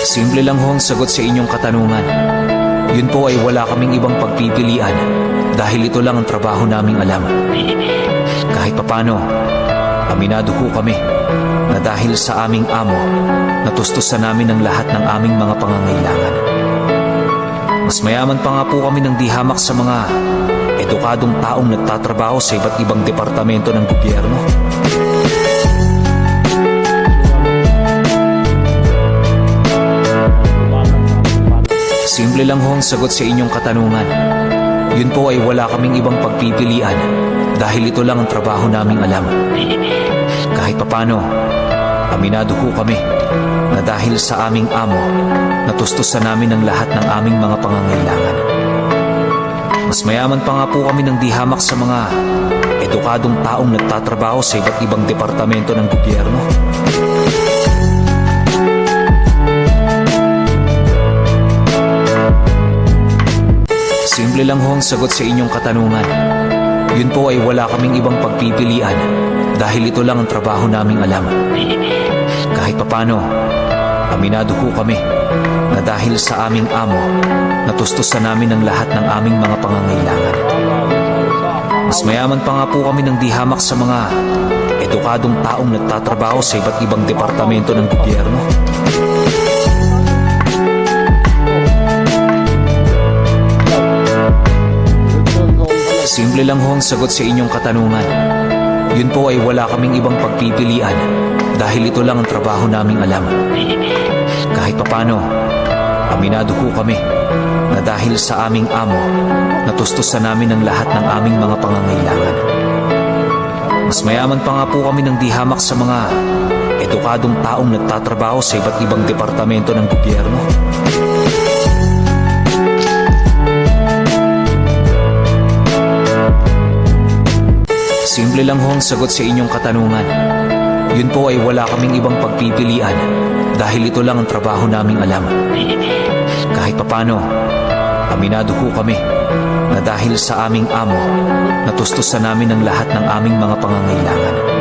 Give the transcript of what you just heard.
Simple lang ho ang sagot sa inyong katanungan. Yun po ay wala kaming ibang pagpipilian dahil ito lang ang trabaho naming alam. Kahit papano, aminado ho kami na dahil sa aming amo, natustusan namin ang lahat ng aming mga pangangailangan. Mas mayaman pa nga po kami ng di hamak sa mga edukadong taong nagtatrabaho sa iba't ibang departamento ng gobyerno. Simple lang ho ang sagot sa inyong katanungan. Yun po ay wala kaming ibang pagpipilian dahil ito lang ang trabaho naming alam. Kahit papano, aminado ho kami na dahil sa aming amo, natustusan namin ang lahat ng aming mga pangangailangan. Mas mayaman pa nga po kami ng di hamak sa mga edukadong taong nagtatrabaho sa iba't ibang departamento ng gobyerno. Simple lang ho ang sagot sa inyong katanungan. Yun po ay wala kaming ibang pagpipilian dahil ito lang ang trabaho naming alam. Kahit papano, aminado ho kami na dahil sa aming amo, natustusan namin ang lahat ng aming mga pangangailangan. Mas mayaman pa nga po kami ng di hamak sa mga edukadong taong nagtatrabaho sa iba't ibang departamento ng gobyerno. Simple lang ho ang sagot sa inyong katanungan. Yun po ay wala kaming ibang pagpipilian dahil ito lang ang trabaho naming alam. Kahit papano, aminado ho kami na dahil sa aming amo, natustusan namin ang lahat ng aming mga pangangailangan. Mas mayaman pa nga po kami ng di hamak sa mga edukadong taong nagtatrabaho sa iba't ibang departamento ng gobyerno. Simple lang ho ang sagot sa inyong katanungan. Yun po ay wala kaming ibang pagpipilian dahil ito lang ang trabaho naming alam. Kahit papano, aminado ho kami na dahil sa aming amo, natustusan namin ang lahat ng aming mga pangangailangan.